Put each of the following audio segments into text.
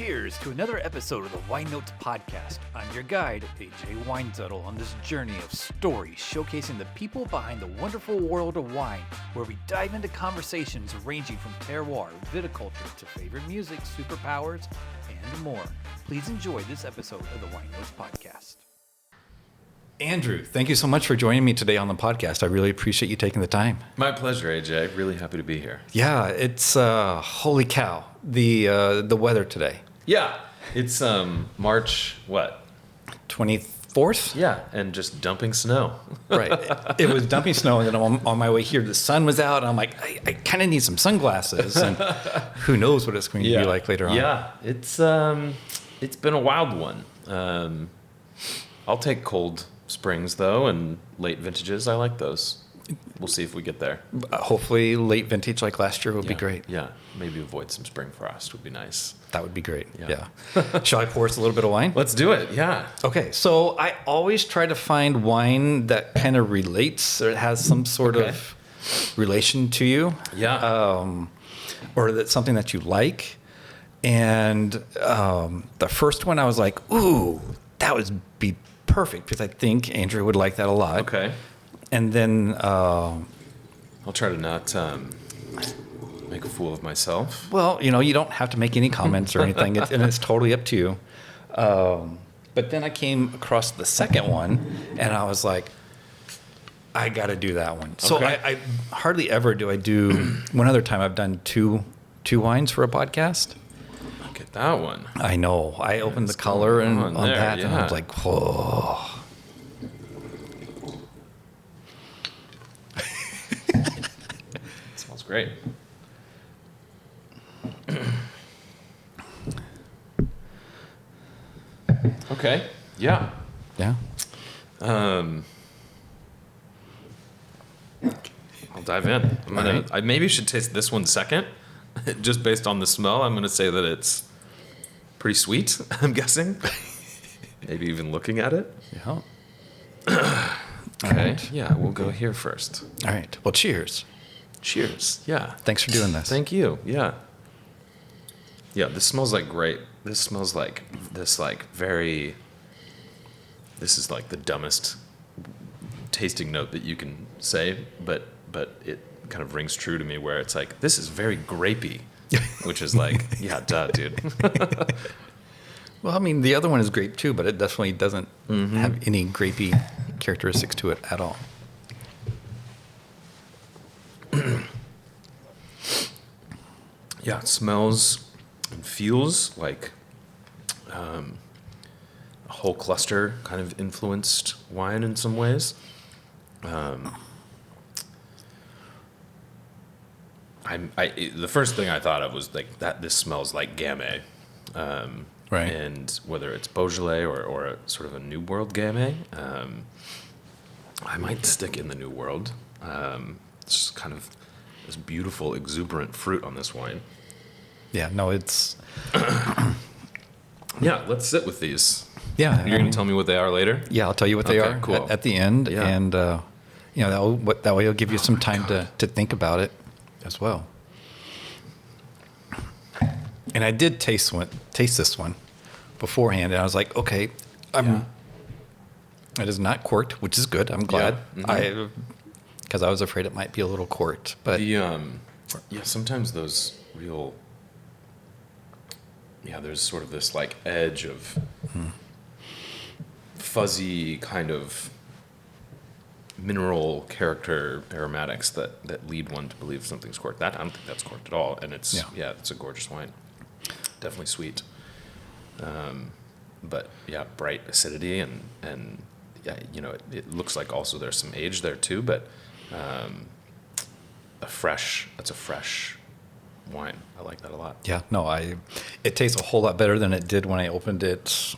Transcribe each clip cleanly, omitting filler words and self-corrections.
cheers to another episode of the Wine Notes Podcast. I'm your guide, AJ Winezettel, on this journey of stories showcasing the people behind the wonderful world of wine, where we dive into conversations ranging from terroir, viticulture, to favorite music, superpowers, and more. Please enjoy this episode of the Wine Notes Podcast. Andrew, thank you so much for joining me today on the podcast. I really appreciate you taking the time. My pleasure, AJ. Really happy to be here. Yeah, it's holy cow, the weather today. Yeah, it's March, what? 24th? Yeah, and just dumping snow. Right. It was dumping snow, and then on my way here, the sun was out, and I'm like, I kind of need some sunglasses, and who knows what it's going to be like later on. Yeah, it's been a wild one. I'll take cold springs, though, and late vintages. I like those. We'll see if we get there. Hopefully late vintage like last year would be great. Yeah, maybe avoid some spring frost would be nice. That would be great, yeah. Shall I pour us a little bit of wine? Let's do it, yeah. Okay, so I always try to find wine that kind of relates or has some sort of relation to you. Yeah. Or that's something that you like. And the first one I was like, ooh, that would be perfect, because I think Andrew would like that a lot. Okay. And then I'll try to not make a fool of myself. well, you don't have to make any comments or anything, and it's totally up to you. But then I came across the second one, and I was like, I got to do that one. So Okay. I hardly ever do I do. One other time I've done two wines for a podcast. Look at that one. I know. I opened the color and on there, that, and I was yeah. like, whoa. Smells great. Okay. Yeah. Yeah. I'll dive in. I maybe should taste this one second, just based on the smell. I'm gonna say that it's pretty sweet. I'm guessing. Maybe even looking at it. Yeah. Okay. Yeah, we'll go here first. All right. Well, cheers. Cheers. Yeah. Thanks for doing this. Thank you. Yeah. Yeah, this smells like grape. This smells like this very. This is like the dumbest tasting note that you can say, but it kind of rings true to me, where it's like, this is very grapey, which is like, yeah, duh, dude. Well, I mean, the other one is grape too, but it definitely doesn't have any grapey characteristics to it at all. Yeah, it smells and feels like a whole cluster kind of influenced wine in some ways. The first thing I thought of was like that this smells like Gamay. Right. And whether it's Beaujolais or a sort of a New World Gamay, I might stick in the New World. It's just kind of this beautiful, exuberant fruit on this wine. Yeah, no, it's... Yeah, let's sit with these. Yeah. You're going to tell me what they are later? Yeah, I'll tell you what they Okay, are cool. at the end. Yeah. And, that way it'll give you some time to think about it as well. And I did taste this one beforehand, and I was like, okay, it is not corked, which is good. I'm glad. Yeah. Because I was afraid it might be a little corked. But Sometimes those real... Yeah, there's sort of this like edge of fuzzy kind of mineral character aromatics that lead one to believe something's corked. I don't think that's corked at all, and it's a gorgeous wine. Definitely sweet, but yeah, bright acidity and it looks like also there's some age there too, but that's a fresh wine. I like that a lot. yeah, no, it tastes a whole lot better than it did when I opened it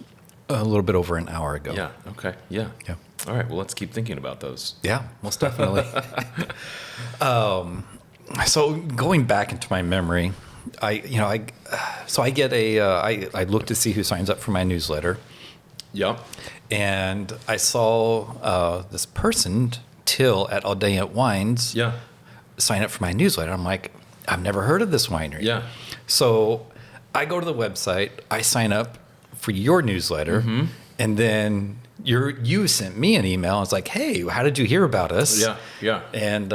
a little bit over an hour ago. Yeah. Okay. Yeah. Yeah. All right. Well, let's keep thinking about those. Yeah, most definitely. So going back into my memory, I get I look to see who signs up for my newsletter. Yeah. And I saw this person, Till at Audeant Wines, sign up for my newsletter. I'm like, I've never heard of this winery. Yeah. So I go to the website, I sign up for your newsletter, and then you sent me an email. It's like, hey, how did you hear about us? Yeah. And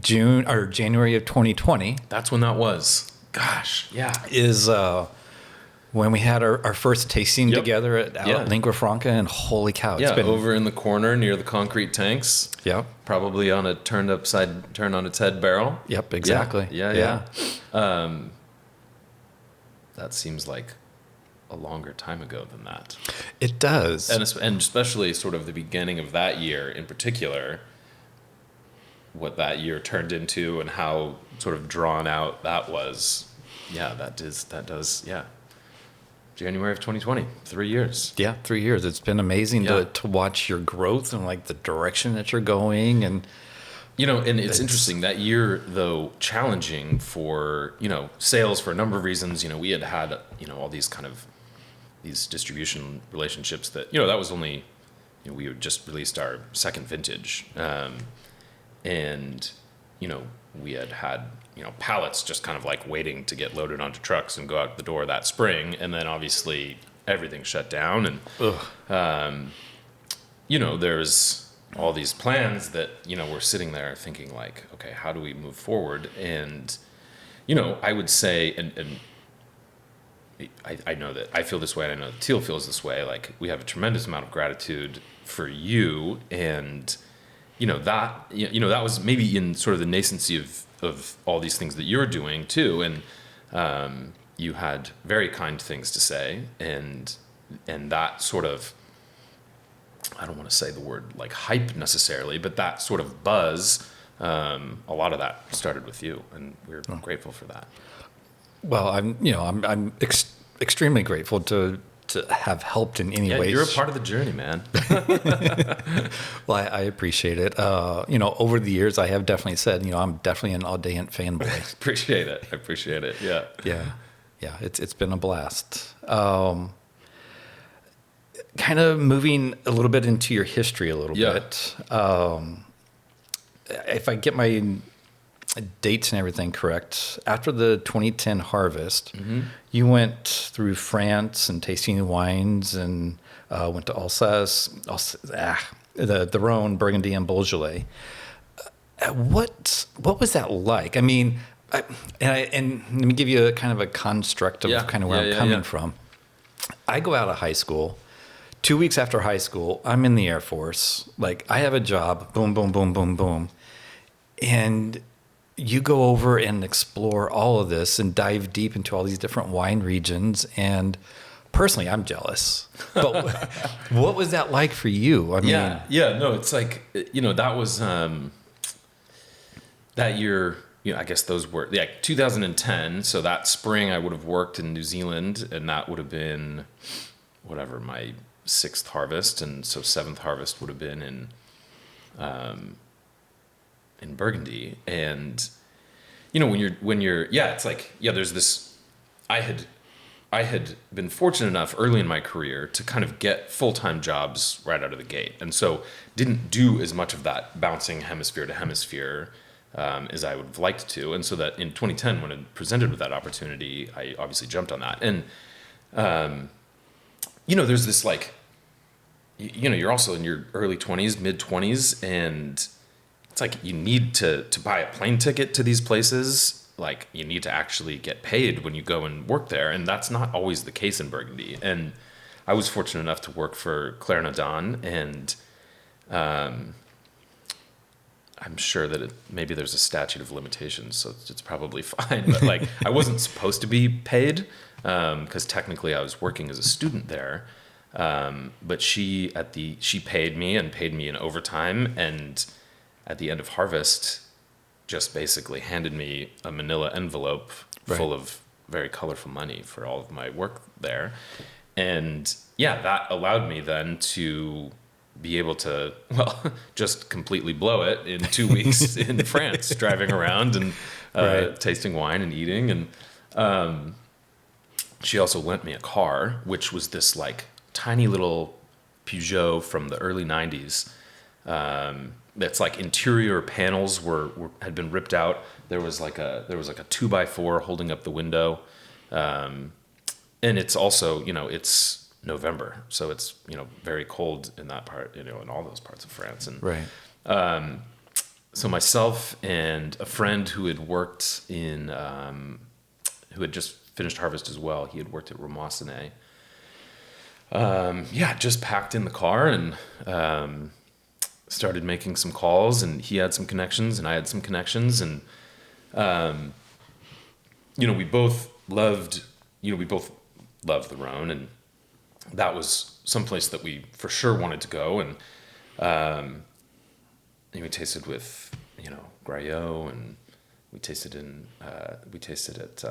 January of 2020. That's when that was. Gosh, yeah. Is when we had our first tasting together at Lingua Franca, and holy cow. It's been over in the corner near the concrete tanks. Yep. Probably on a turn on its head barrel. Yep, exactly. Yeah. That seems like a longer time ago than that. It does. And especially sort of the beginning of that year in particular, what that year turned into and how sort of drawn out that was. Yeah, that does. January of 2020, 3 years. Yeah, 3 years. It's been amazing to watch your growth and like the direction that you're going. And and it's interesting that year, though, challenging for sales for a number of reasons. We had all these kind of these distribution relationships that that was only we had just released our second vintage, and we had pallets just kind of like waiting to get loaded onto trucks and go out the door that spring, and then obviously everything shut down, and there's all these plans that we're sitting there thinking like, okay, how do we move forward? And I would say, and I know that I feel this way, and I know that Teal feels this way. Like, we have a tremendous amount of gratitude for you, and that was maybe in sort of the nascency of all these things that you're doing too, and you had very kind things to say, and that sort of, I don't want to say the word like hype necessarily, but that sort of buzz, a lot of that started with you, and we're grateful for that. Well, I'm extremely grateful to have helped in any way. You're a part of the journey, man. Well, I appreciate it. Over the years, I have definitely said, I'm definitely an Audeant fanboy. I appreciate it. Yeah. It's been a blast. Kind of moving a little bit into your history a little bit. If I get my dates and everything correct, after the 2010 harvest, you went through France and tasting wines, and went to Alsace, the Rhone, Burgundy, and Beaujolais. What was that like? I mean, and let me give you a kind of a construct of kind of where I'm coming from. I go out of high school. 2 weeks after high school, I'm in the Air Force. Like, I have a job. Boom, boom, boom, boom, boom. And you go over and explore all of this and dive deep into all these different wine regions. And personally, I'm jealous. But what was that like for you? I mean, no, it's like, that was that year. I guess those were 2010. So that spring, I would have worked in New Zealand, and that would have been whatever my sixth harvest, and so seventh harvest would have been in Burgundy. And when you're it's like there's this. I had been fortunate enough early in my career to kind of get full-time jobs right out of the gate, and so didn't do as much of that bouncing hemisphere to hemisphere as I would have liked to. And so that in 2010, when it presented with that opportunity, I obviously jumped on that. And there's this like, you're also in your early 20s, mid 20s, and it's like you need to buy a plane ticket to these places. Like, you need to actually get paid when you go and work there, and that's not always the case in Burgundy. And I was fortunate enough to work for Claire Nadan, and I'm sure that maybe there's a statute of limitations, so it's probably fine. But like, I wasn't supposed to be paid because technically I was working as a student there. But she paid me in overtime, and at the end of harvest, just basically handed me a manila envelope full of very colorful money for all of my work there. And that allowed me then to be able to, just completely blow it in 2 weeks in France, driving around and tasting wine and eating. And she also lent me a car, which was this like tiny little Peugeot from the early 90s. That's like interior panels had been ripped out. There was like a 2x4 holding up the window. and it's also, it's November, so it's, very cold in that part, in all those parts of France. And Right. so myself and a friend who had worked who had just finished harvest as well, he had worked at Ramassenet. Just packed in the car and started making some calls, and he had some connections and I had some connections, and we both loved the Rhone, and that was someplace that we for sure wanted to go. And we tasted with Graillot, and we tasted at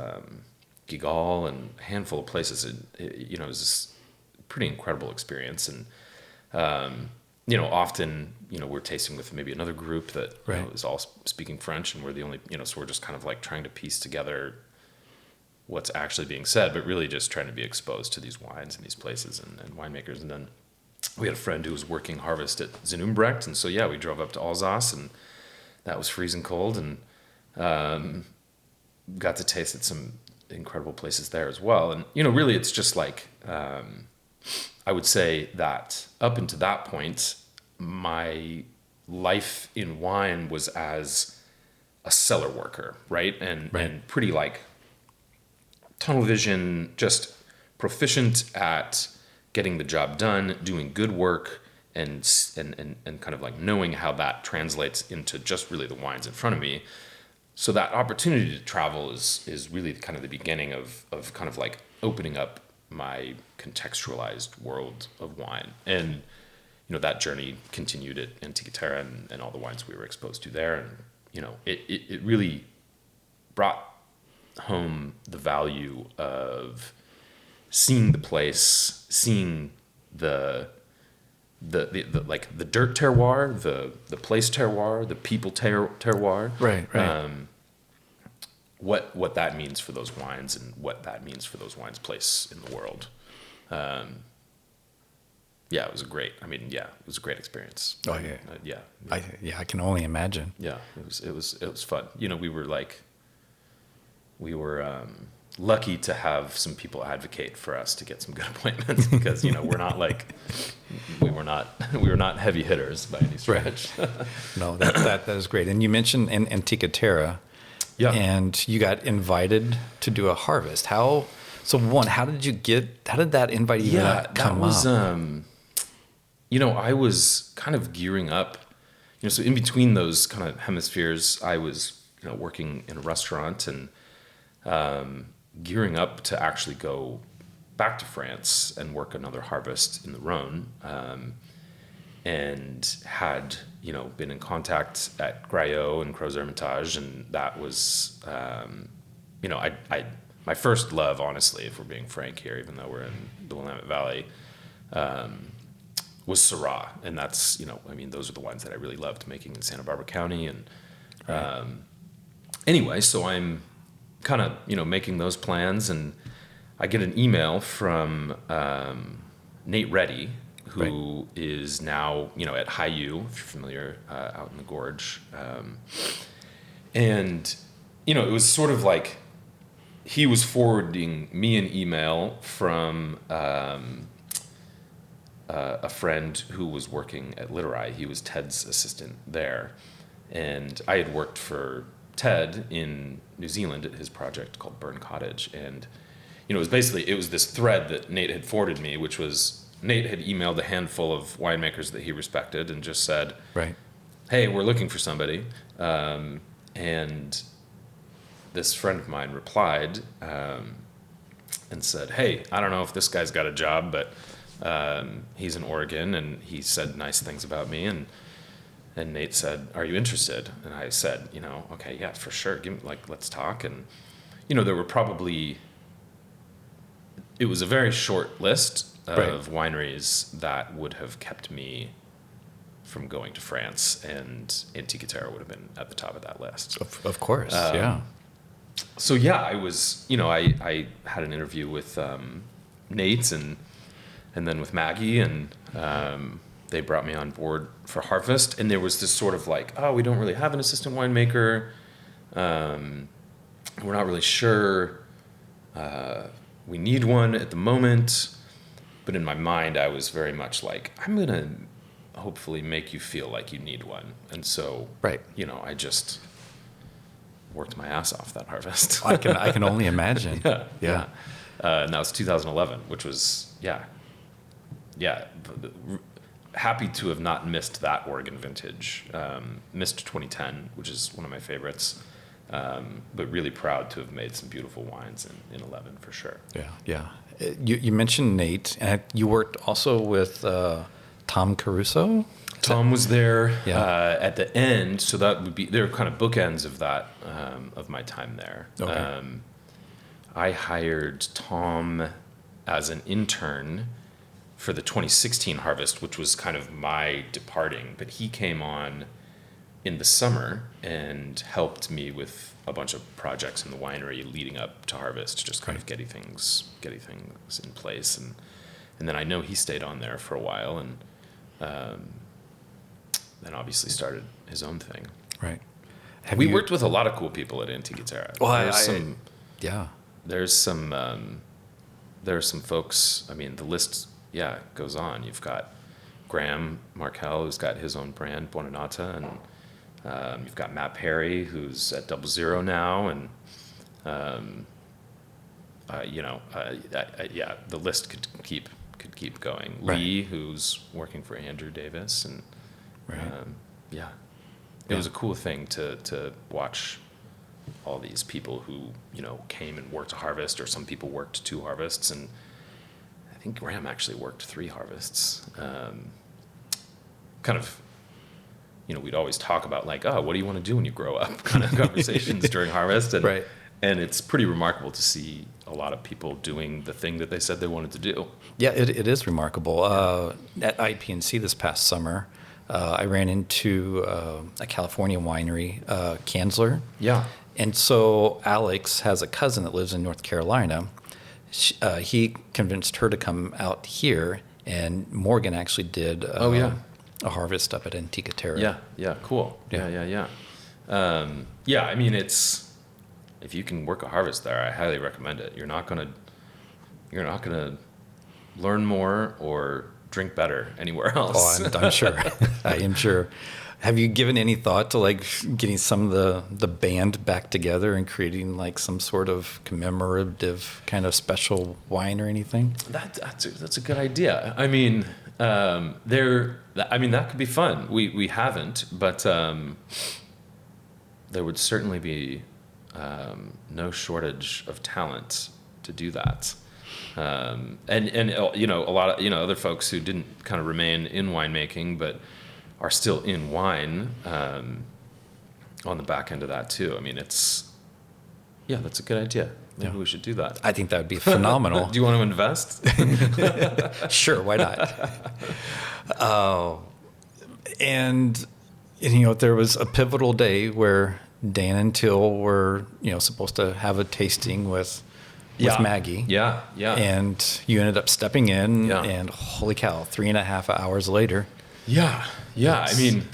Gigal and a handful of places. It was this pretty incredible experience. And often we're tasting with maybe another group that is all speaking French, and we're the only so we're just kind of like trying to piece together what's actually being said, but really just trying to be exposed to these wines and these places and winemakers. And then we had a friend who was working harvest at Zinubrecht, and so we drove up to Alsace, and that was freezing cold, and got to taste at some incredible places there as well. And really it's just like I would say that up until that point, my life in wine was as a cellar worker, right? And pretty like tunnel vision, just proficient at getting the job done, doing good work, and kind of like knowing how that translates into just really the wines in front of me. So that opportunity to travel is really kind of the beginning of kind of like opening up my contextualized world of wine. And that journey continued at Antica Terra and all the wines we were exposed to there. And it really brought home the value of seeing the place, seeing the like the dirt terroir, the place terroir, the people terroir. Right. What that means for those wines, and what that means for those wines' place in the world. It was it was a great experience. Oh yeah. I can only imagine. Yeah, it was fun. We were lucky to have some people advocate for us to get some good appointments, because we were not heavy hitters by any stretch. Right. No, that is great. And you mentioned Antica Terra. Yeah. And you got invited to do a harvest. How did that invite even come up? I was kind of gearing up, so in between those kind of hemispheres, I was, working in a restaurant and gearing up to actually go back to France and work another harvest in the Rhone, and had, been in contact at Graillot and Crozes Hermitage, and that was, my first love, honestly, if we're being frank here, even though we're in the Willamette Valley, was Syrah, and that's, those are the wines that I really loved making in Santa Barbara County. And anyway, so I'm kind of, making those plans, and I get an email from Nate Reddy, who is now, at High U, if you're familiar, out in the gorge. And, it was sort of like he was forwarding me an email from a friend who was working at Literai. He was Ted's assistant there. And I had worked for Ted in New Zealand at his project called Burn Cottage. And, it was this thread that Nate had forwarded me, which was Nate had emailed a handful of winemakers that he respected and just said, hey, we're looking for somebody. And this friend of mine replied and said, hey, I don't know if this guy's got a job, but he's in Oregon, and he said nice things about me. And Nate said, are you interested? And I said, okay, yeah, for sure. Let's talk. And, there were probably, it was a very short list of wineries that would have kept me from going to France, and Antica Terra would have been at the top of that list. Of course, yeah. So I was, I had an interview with Nate and then with Maggie, and they brought me on board for harvest. And there was this sort of like, oh, we don't really have an assistant winemaker. We're not really sure we need one at the moment. But in my mind, I was very much like, I'm going to hopefully make you feel like you need one. And so, Right. you know, I just worked my ass off that harvest. I can only imagine. Yeah. And that was 2011, which was, happy to have not missed that Oregon vintage. Missed 2010, which is one of my favorites. But really proud to have made some beautiful wines in 11 for sure. Yeah. You mentioned Nate, and you worked also with Tom Caruso. Tom was there Yeah. at the end, so that would be, there are kind of bookends of that, of my time there. Okay. I hired Tom as an intern for the 2016 harvest, which was kind of my departing, but he came on in the summer and helped me with a bunch of projects in the winery leading up to harvest, just kind of getting things in place. And then I know he stayed on there for a while, and then obviously started his own thing. Right. We worked with a lot of cool people at Antica Terra. Well, There's some folks. I mean, the list, goes on. You've got Graham Markel, who's got his own brand, Buonanotte, and you've got Matt Perry, who's at 00 now, and the list could keep going. Right. Lee, who's working for Andrew Davis, and Right. it was a cool thing to watch all these people who, came and worked a harvest, or some people worked 2 harvests, and I think Graham actually worked 3 harvests. Kind of, we'd always talk about like, oh, what do you want to do when you grow up? Kind of conversations during harvest, and Right. and it's pretty remarkable to see a lot of people doing the thing that they said they wanted to do. Yeah, it is remarkable. At IPNC this past summer, I ran into a California winery, Kanzler. Yeah. And so Alex has a cousin that lives in North Carolina. He convinced her to come out here, and Morgan actually did a harvest up at Antica Terra. Yeah, cool. Yeah. I mean, if you can work a harvest there, I highly recommend it. You're not gonna learn more or drink better anywhere else. Oh, I'm sure. I am sure. Have you given any thought to like getting some of the band back together and creating like some sort of commemorative kind of special wine or anything? That's a good idea. I mean, that could be fun. We haven't, but there would certainly be no shortage of talent to do that. And a lot of other folks who didn't kind of remain in winemaking but are still in wine on the back end of that too. I mean, that's a good idea. Maybe we should do that. I think that would be phenomenal. Do you want to invest? Sure, why not? And there was a pivotal day where Dan and Till were supposed to have a tasting with Maggie. Yeah. And you ended up stepping in, Yeah. and holy cow, 3.5 hours later. Yeah. I mean,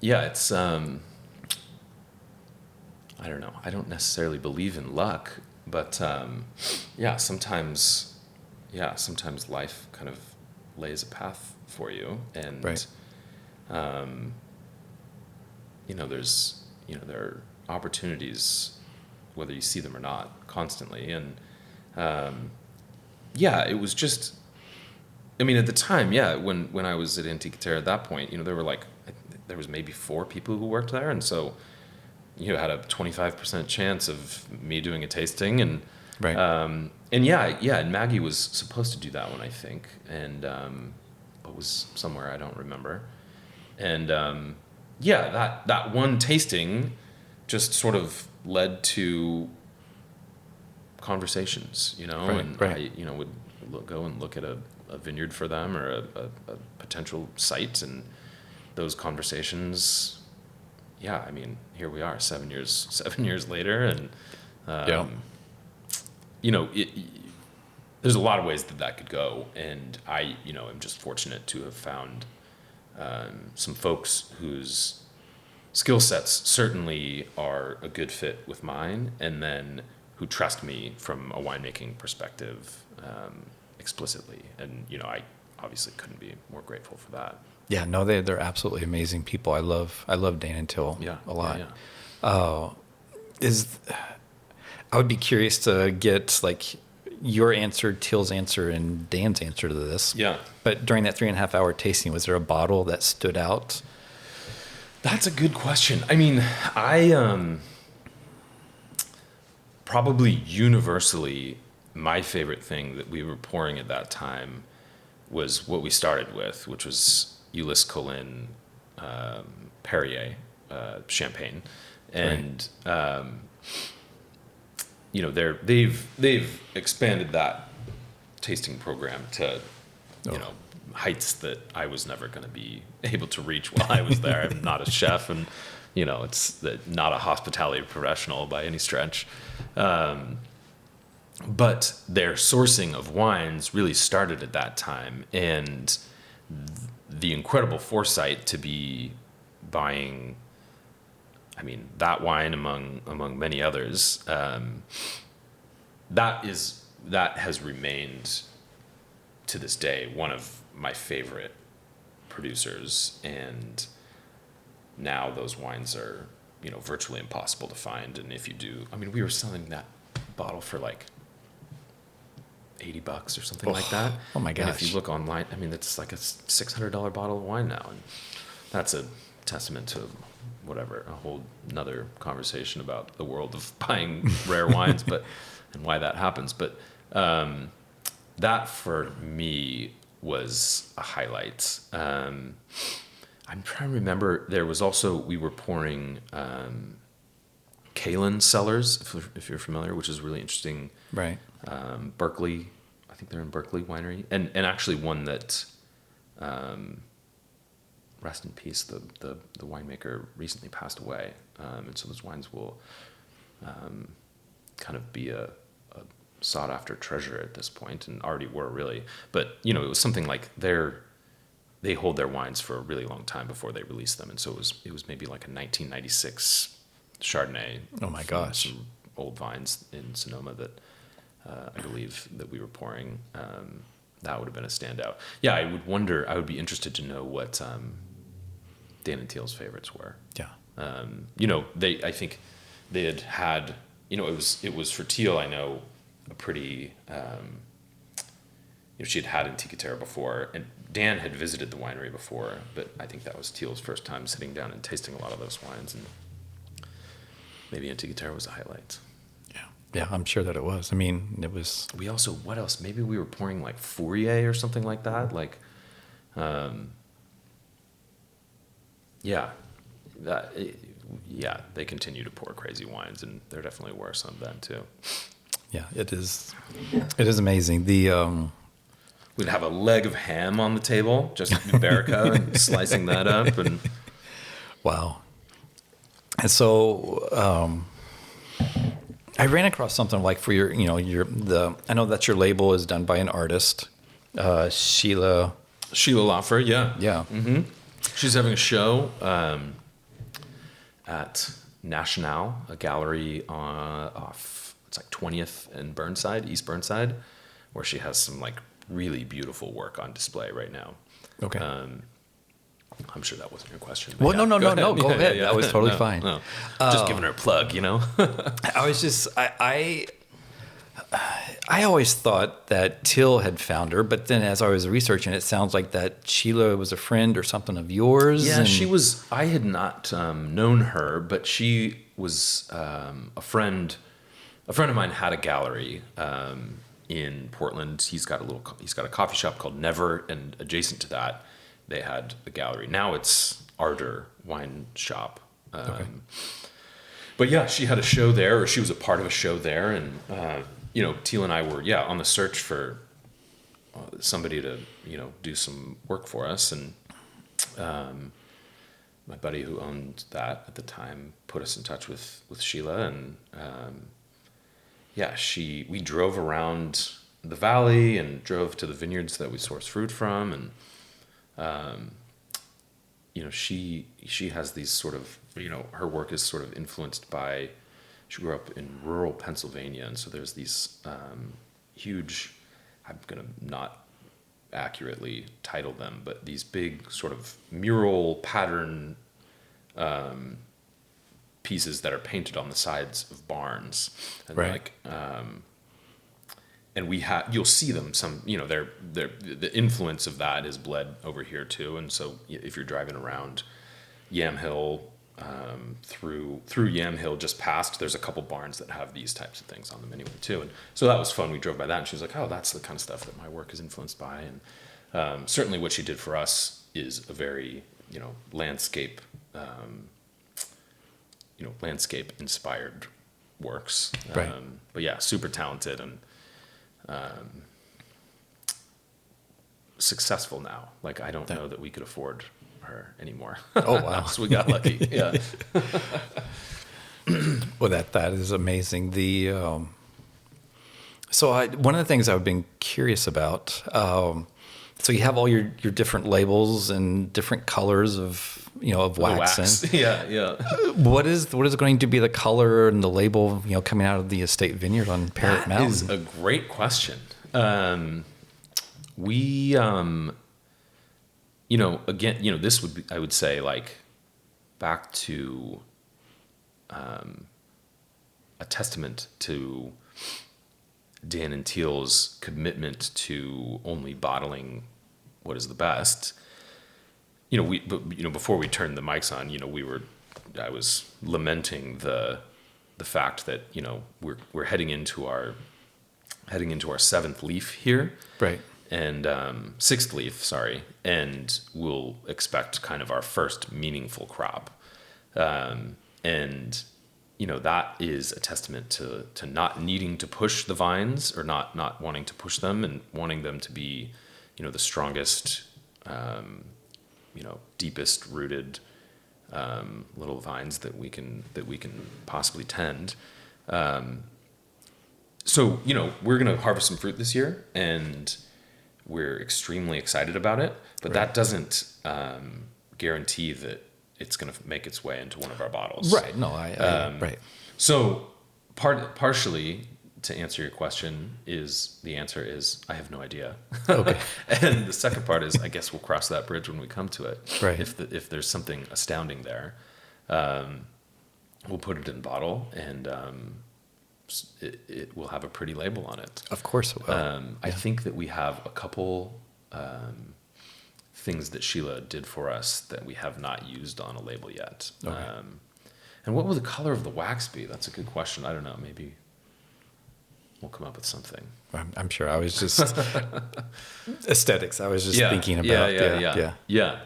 it's I don't know. I don't necessarily believe in luck, but sometimes life kind of lays a path for you, and Right. there are opportunities, whether you see them or not, constantly, and it was just. I mean, at the time, when I was at Antica Terra at that point, there was maybe 4 people who worked there, and so you had a 25% chance of me doing a tasting, and Right. and Maggie was supposed to do that one, I think, and but was somewhere I don't remember, and that one tasting just sort of led to conversations, and Right. I would go and look at a vineyard for them, or a potential site, and those conversations, I mean, here we are 7 years later, and there's a lot of ways that could go, and I am just fortunate to have found some folks whose skill sets certainly are a good fit with mine, and then who trust me from a winemaking perspective explicitly. And, you know, I obviously couldn't be more grateful for that. Yeah, no, they're absolutely amazing people. I love Dan and Till a lot. I would be curious to get like your answer, Till's answer, and Dan's answer to this. Yeah. But during that 3.5 hour tasting, was there a bottle that stood out? That's a good question. I mean, I probably universally, my favorite thing that we were pouring at that time was what we started with, which was Ulysse Collin Perrier champagne, and you know, they've expanded that tasting program to you know, heights that I was never going to be able to reach while I was there. I'm not a chef, and you know, it's not a hospitality professional by any stretch. But their sourcing of wines really started at that time, and the incredible foresight to be buying, I mean, that wine among many others, that has remained to this day one of my favorite producers, and now those wines are, you know, virtually impossible to find. And if you do, I mean, we were selling that bottle for like $80 or something like that. Oh my gosh. And if you look online, I mean, it's like a $600 bottle of wine now, and that's a testament to whatever, a whole another conversation about the world of buying rare wines, but and why that happens. But that for me was a highlight. I'm trying to remember. There was also, we were pouring Kalin Cellars, if you're familiar, which is really interesting. Right. Berkeley, I think they're in Berkeley Winery, and actually one that, rest in peace, the winemaker recently passed away, and so those wines will kind of be a sought after treasure at this point, and already were really. But you know, it was something like they hold their wines for a really long time before they release them, and so it was maybe like a 1996 Chardonnay. Oh my gosh! Some old vines in Sonoma that I believe that we were pouring. That would have been a standout. Yeah, I would be interested to know what Dan and Teal's favorites were. Yeah. You know, I think they had, you know, it was for Teal, I know, a pretty, you know, she had Antica Terra before, and Dan had visited the winery before, but I think that was Teal's first time sitting down and tasting a lot of those wines, and maybe Antica Terra was a highlight. Yeah, I'm sure that it was. I mean, it was. We also, what else? Maybe we were pouring like Fourier or something like that. Like, yeah, they continue to pour crazy wines, and there definitely were some then too. Yeah, it is. It is amazing. The we'd have a leg of ham on the table, just Iberica, and slicing that up, and wow. And so I ran across something like for your, you know, I know that your label is done by an artist, Sheila Laffer, yeah. Yeah. Mm-hmm. She's having a show at National, a gallery off, it's like 20th and Burnside, East Burnside, where she has some like really beautiful work on display right now. Okay. I'm sure that wasn't your question. Well, yeah, no, go ahead. That was totally fine. No. Just giving her a plug, you know? I was just, I always thought that Till had found her, but then as I was researching, it sounds like that Sheila was a friend or something of yours. Yeah, she was, I had not known her, but she was a friend of mine had a gallery in Portland. He's got a coffee shop called Never, and adjacent to that, they had a gallery. Now it's Ardor Wine Shop. Okay. But yeah, she had a show there, or she was a part of a show there, and you know, Teal and I were on the search for somebody to, you know, do some work for us, and my buddy who owned that at the time put us in touch with Sheila, and we drove around the valley and drove to the vineyards that we source fruit from, and you know, she has these sort of, you know, her work is sort of influenced by, she grew up in rural Pennsylvania, and so there's these huge, I'm going to not accurately title them, but these big sort of mural pattern pieces that are painted on the sides of barns, and Right. and you'll see them they're the influence of that is bled over here too. And so if you're driving around Yamhill, through Yamhill, just past, there's a couple barns that have these types of things on them anyway too. And so that was fun. We drove by that, and she was like, oh, that's the kind of stuff that my work is influenced by. And certainly what she did for us is a very landscape landscape inspired works. Right. But yeah, super talented and successful now. Like, I don't know that we could afford her anymore. Oh, wow. So we got lucky. Yeah. Well, that is amazing. One of the things I've been curious about, so you have all your different labels and different colors of wax. And Yeah. what is going to be the color and the label coming out of the estate vineyard on Parrot Mountain? That is a great question. We again, this would be, I would say, like, back to a testament to Dan and Teal's commitment to only bottling what is the best. Before we turned the mics on, I was lamenting the fact that we're heading into our seventh leaf here, Right. and sixth leaf, sorry, and we'll expect kind of our first meaningful crop, and that is a testament to not needing to push the vines, or not wanting to push them, and wanting them to be the strongest, deepest rooted little vines that we can possibly tend. So we're going to harvest some fruit this year, and we're extremely excited about it, but Right. that doesn't guarantee that it's going to make its way into one of our bottles. Right. No, right. So partially to answer your question the answer is I have no idea. Okay. And the second part is, I guess we'll cross that bridge when we come to it. Right. If there's something astounding there, we'll put it in bottle, and it will have a pretty label on it. Of course it will. I think that we have a couple things that Sheila did for us that we have not used on a label yet. Okay. And what will the color of the wax be? That's a good question. I don't know. Maybe we'll come up with something. I'm sure. I was just aesthetics. I was just thinking about. Yeah.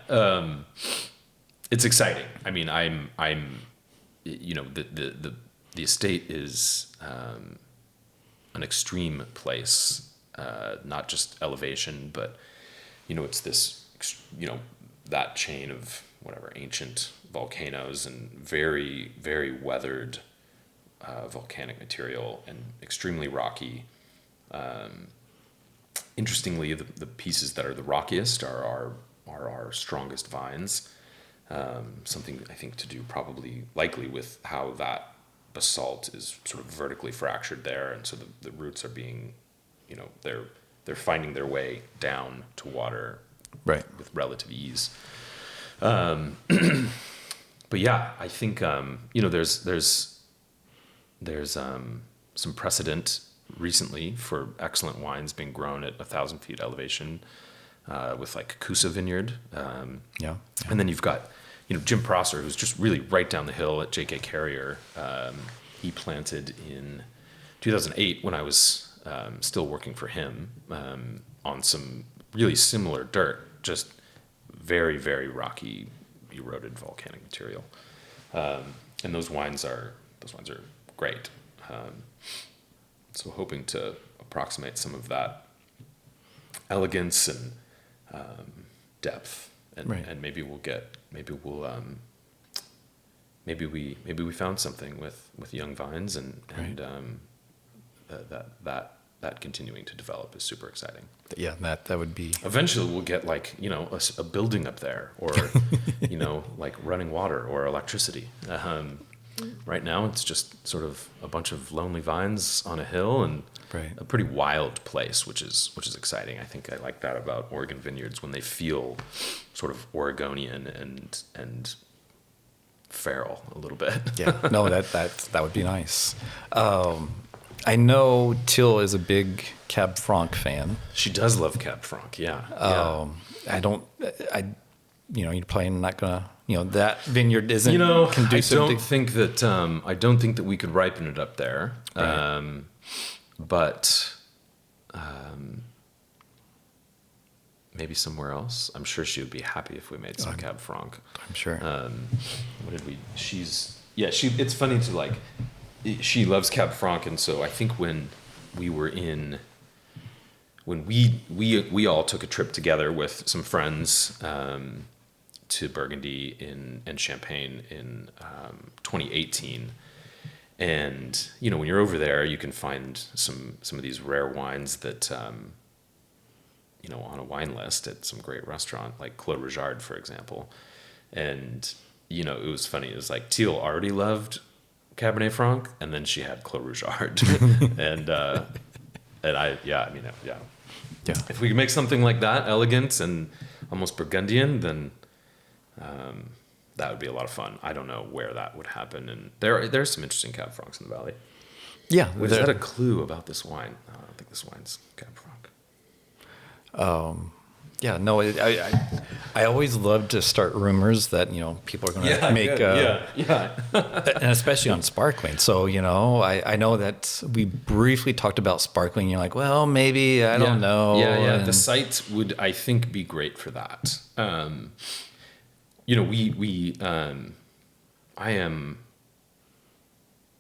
It's exciting. I mean, I'm the estate is an extreme place, not just elevation, but it's this that chain of whatever ancient volcanoes and very, very weathered volcanic material, and extremely rocky. Interestingly, the pieces that are the rockiest are our strongest vines. Something I think to do likely with how that basalt is sort of vertically fractured there, and so the roots are being, they're finding their way down to water, Right. with relative ease. But yeah, I think there's some precedent recently for excellent wines being grown at 1,000 feet elevation, with like Coosa Vineyard. Yeah. And then you've got Jim Prosser, who's just really right down the hill at J.K. Carrier. He planted in 2008 when I was still working for him, on some really similar dirt, just very, very rocky, eroded volcanic material. And those wines are great. So hoping to approximate some of that elegance and depth, and Right. and maybe we found something with young vines, and that continuing to develop is super exciting. Yeah. That would be. Eventually we'll get like a building up there, or like running water or electricity. Right now, it's just sort of a bunch of lonely vines on a hill and Right. a pretty wild place, which is exciting. I think I like that about Oregon vineyards, when they feel sort of Oregonian and feral a little bit. Yeah, no, that would be nice. I know Till is a big Cab Franc fan. She does love Cab Franc, yeah. You're probably not gonna, that vineyard isn't I conducive don't to. think that we could ripen it up there. Right. But maybe somewhere else. I'm sure she would be happy if we made some Cab Franc. I'm sure. What did we? It's funny to like. She loves Cab Franc, and so I think when we all took a trip together with some friends to Burgundy and Champagne in 2018. And when you're over there, you can find some of these rare wines that on a wine list at some great restaurant like Clos Rougeard, for example. And it was funny. It was like Teal already loved Cabernet Franc, and then she had Clos Rougeard, and If we could make something like that, elegant and almost Burgundian, then that would be a lot of fun. I don't know where that would happen, and there's some interesting Cab Francs in the valley. Yeah, Is that a clue about this wine? No, I don't think this wine's Cab Franc. Yeah, no, I always love to start rumors that people are going to make, and especially on sparkling. So I know that we briefly talked about sparkling. You're like, well, maybe I don't know. Yeah. The site would, I think, be great for that.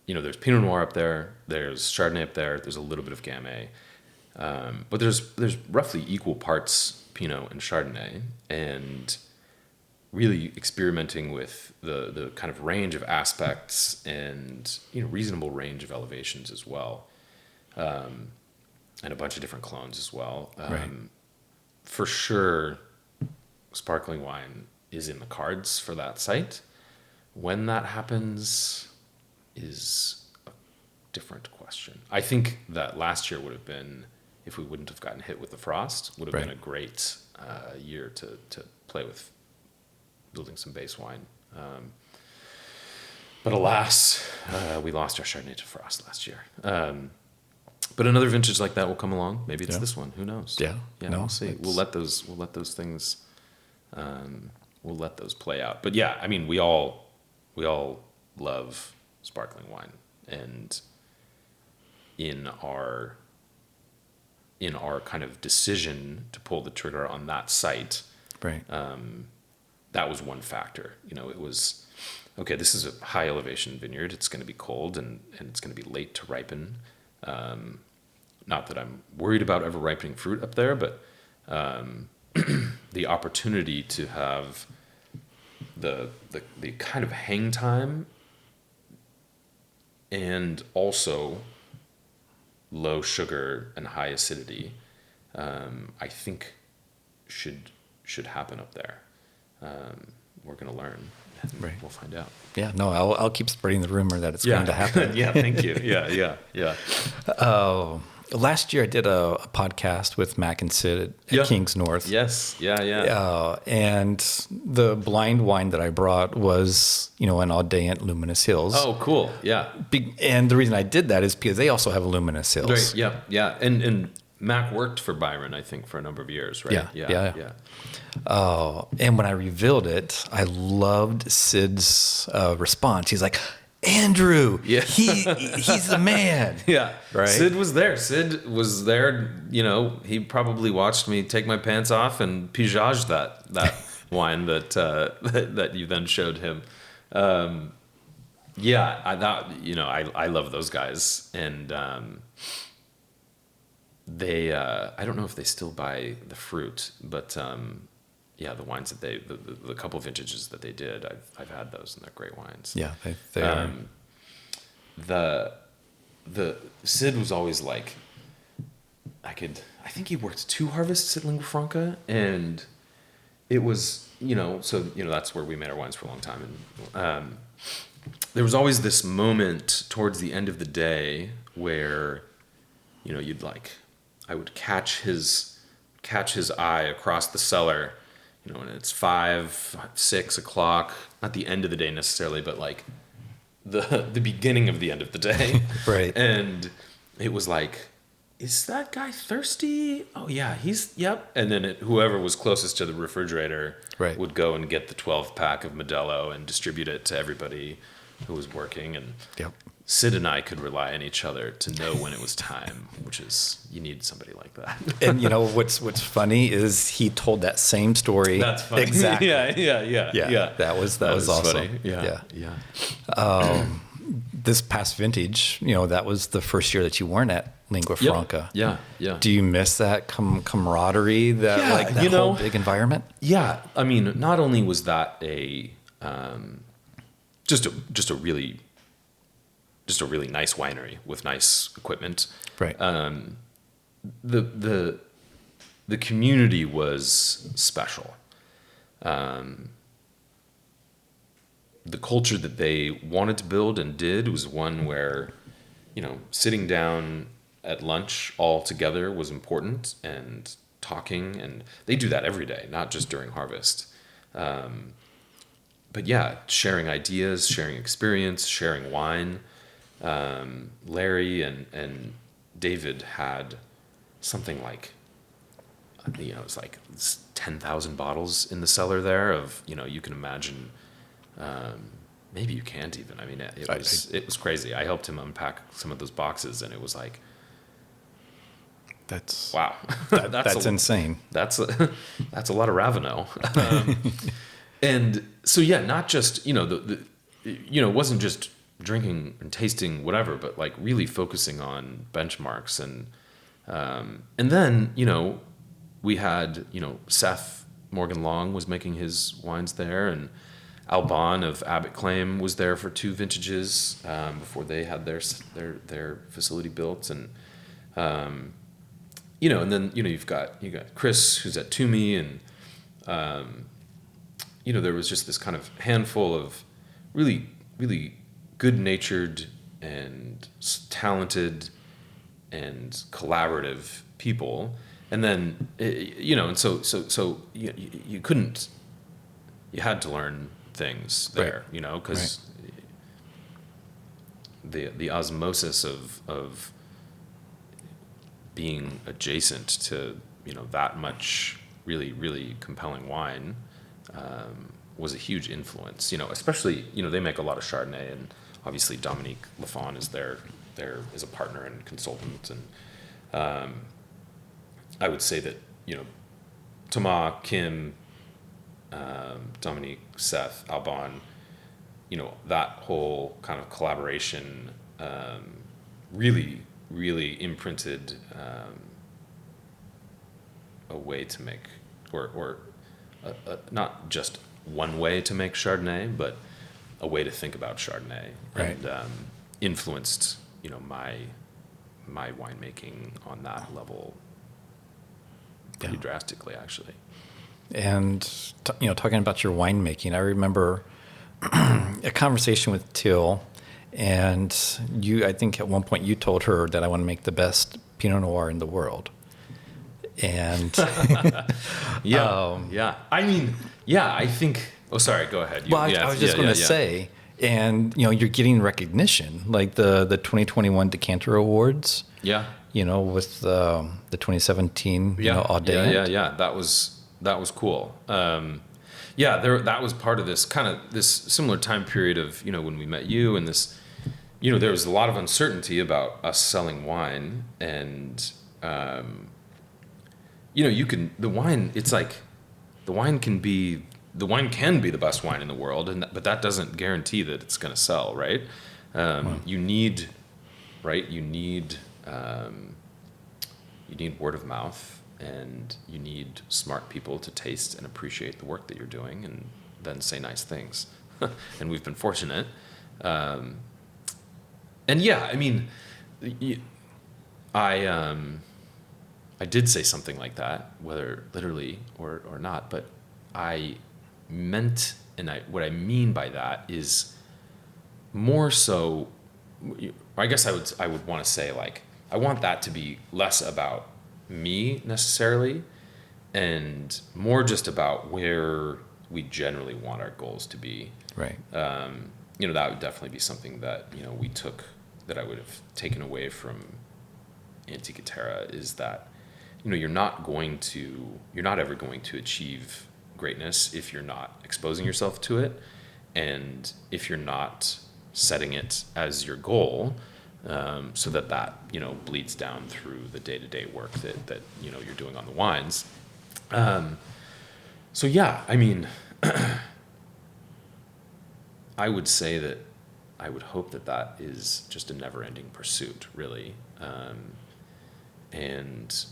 There's Pinot Noir up there. There's Chardonnay up there. There's a little bit of Gamay. But there's roughly equal parts Pinot and Chardonnay, and really experimenting with the kind of range of aspects and reasonable range of elevations as well, and a bunch of different clones as well. Right. For sure, sparkling wine is in the cards for that site. When that happens is a different question. I think that last year would have been, if we wouldn't have gotten hit with the frost, would have been a great year to play with building some base wine. But alas, we lost our Chardonnay to frost last year. But another vintage like that will come along. Maybe it's this one. Who knows? Yeah. No, we'll see. We'll let those things. We'll let those play out. But yeah, I mean, we all love sparkling wine, and in our kind of decision to pull the trigger on that site, Right. That was one factor. It was, okay, this is a high elevation vineyard. It's going to be cold and it's going to be late to ripen. Not that I'm worried about ever ripening fruit up there, but the opportunity to have the kind of hang time and also low sugar and high acidity, I think should happen up there. We're going to learn. Right. We'll find out. Yeah, no, I'll keep spreading the rumor that it's going to happen. Yeah, thank you. Yeah. Last year I did a podcast with Mac and Sid at Kings North. Yes, yeah. And the blind wine that I brought was, an Audeant Luminous Hills. Oh, cool. Yeah. And the reason I did that is because they also have Luminous Hills. Right. Yeah. And Mac worked for Byron, I think, for a number of years, right? Yeah. And when I revealed it, I loved Sid's response. He's like, Andrew, he's the man. Yeah, right. Sid was there. He probably watched me take my pants off and pigeage that wine that you then showed him. I love those guys, and they I don't know if they still buy the fruit, but the wines that the couple vintages that they did, I've had those, and they're great wines. Yeah, they are. The Sid was always like, I think he worked 2 harvests at Lingua Franca, and it was, that's where we made our wines for a long time. And there was always this moment towards the end of the day where, you'd I would catch his eye across the cellar, and it's 5-6 o'clock, not the end of the day necessarily, but like the beginning of the end of the day. Right. And it was like, is that guy thirsty? Oh yeah, yep. And then whoever was closest to the refrigerator Right. would go and get the 12-pack of Modelo and distribute it to everybody who was working. And Yep. Sid and I could rely on each other to know when it was time, which is, you need somebody like that. And what's funny is he told that same story. That's funny. Exactly. Yeah. That was awesome. Funny. Yeah. This past vintage, that was the first year that you weren't at Lingua Franca. Yeah. Do you miss that camaraderie, that whole big environment? Yeah. I mean, not only was that just a really nice winery with nice equipment. Right. The community was special. The culture that they wanted to build and did was one where, sitting down at lunch all together was important, and talking, and they do that every day, not just during harvest. But yeah, sharing ideas, sharing experience, sharing wine. Larry and David had something like, it's like 10,000 bottles in the cellar there of, you can imagine, maybe you can't even. I mean, it was crazy. I helped him unpack some of those boxes, and it was like, that's wow, that's insane. That's a lot of Ravenel. And so yeah, not just it wasn't just drinking and tasting whatever, but like really focusing on benchmarks, and then we had Seth Morgan Long was making his wines there, and Alban of Abbott Claim was there for 2 vintages before they had their facility built, and and then you got Chris, who's at Toomey, and there was just this kind of handful of really, really good-natured and talented and collaborative people, and then and so you couldn't, you had to learn things there, because the osmosis of being adjacent to that much really, really compelling wine was a huge influence. Especially they make a lot of Chardonnay, and obviously Dominique Lafon is there as a partner and consultant, and I would say that Thomas, Kim, Dominique, Seth, Alban, that whole kind of collaboration really, really imprinted a way to make, or not just one way to make Chardonnay, but a way to think about Chardonnay, right. And influenced my winemaking on that level pretty drastically, actually. And talking about your winemaking, I remember a conversation with Till, and I think at one point you told her that I want to make the best Pinot Noir in the world. And I mean, I think. Oh, sorry. Go ahead. I was just going to say, and you're getting recognition, like the 2021 Decanter Awards. Yeah. With the 2017 Audeant. Yeah. That was cool. That was part of this similar time period of when we met you, and this there was a lot of uncertainty about us selling wine, and the wine, it's like the wine can be the best wine in the world, but that doesn't guarantee that it's going to sell, right? You need word of mouth, and you need smart people to taste and appreciate the work that you're doing, and then say nice things. And we've been fortunate. And yeah, I mean, I did say something like that, whether literally or not, but I meant, and what I mean by that is more so, I guess I would want to say, like, I want that to be less about me necessarily and more just about where we generally want our goals to be. Right. That would definitely be something that, that I would have taken away from Antica Terra, is that, you're not ever going to achieve greatness if you're not exposing yourself to it, and if you're not setting it as your goal, so that bleeds down through the day-to-day work that you're doing on the wines. So yeah, I mean, I would say that I would hope that is just a never-ending pursuit, really. And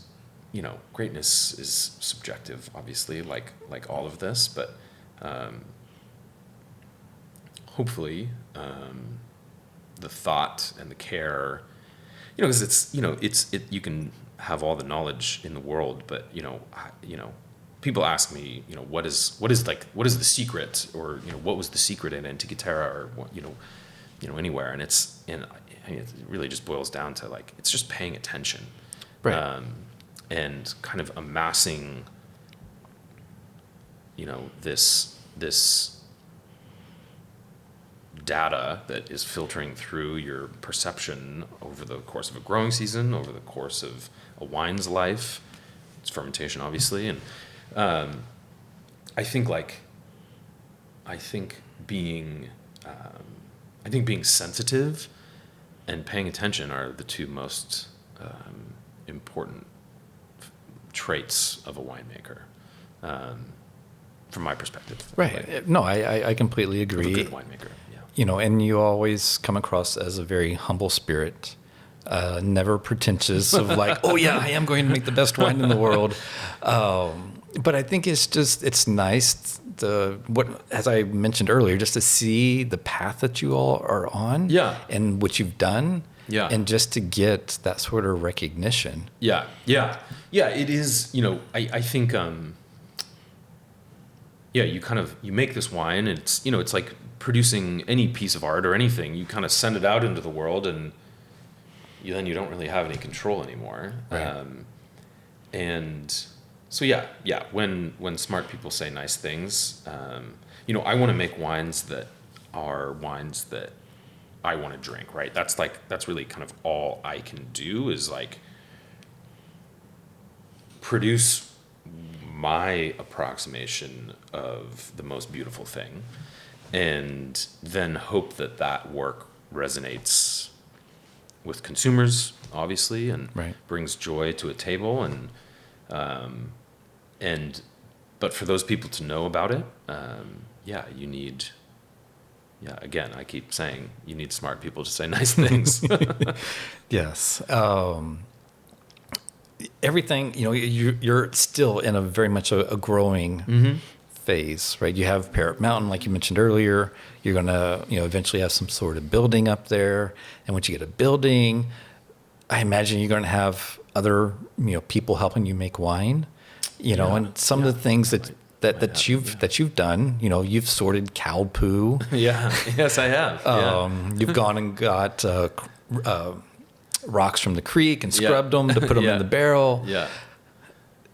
greatness is subjective, obviously, like all of this, but hopefully the thought and the care, because you can have all the knowledge in the world, but people ask me, what is the secret, or what was the secret in Antica Terra, or what, anywhere, and it really just boils down to, like, it's just paying attention, right, and kind of amassing, this data that is filtering through your perception over the course of a growing season, over the course of a wine's life, its fermentation, obviously, and I think being sensitive and paying attention are the two most important traits of a winemaker, from my perspective. right. Like, No, I completely of a agree. good winemaker, yeah. And you always come across as a very humble spirit, never pretentious of like, oh yeah, I am going to make the best wine in the world. But I think it's nice as I mentioned earlier, just to see the path that you all are on, Yeah. and what you've done, Yeah. and just to get that sort of recognition. Yeah. It is. I think. You make this wine, and it's like producing any piece of art or anything. You kind of send it out into the world, and then you don't really have any control anymore. Right. And so when smart people say nice things, I want to make wines that are wines that I want to drink, right? That's really kind of all I can do, is like produce my approximation of the most beautiful thing, and then hope that work resonates with consumers, obviously, and Right. brings joy to a table, but for those people to know about it, you need. Yeah, again, I keep saying you need smart people to say nice things. Yes. Everything, you're still in a very much a growing phase, right? You have Parrot Mountain, like you mentioned earlier. You're going to, eventually have some sort of building up there. And once you get a building, I imagine you're going to have other, people helping you make wine, and some of the things that you've done, you've sorted cow poo. Yeah. Yes, I have. You've gone and got rocks from the creek and scrubbed them to put them in the barrel. Yeah.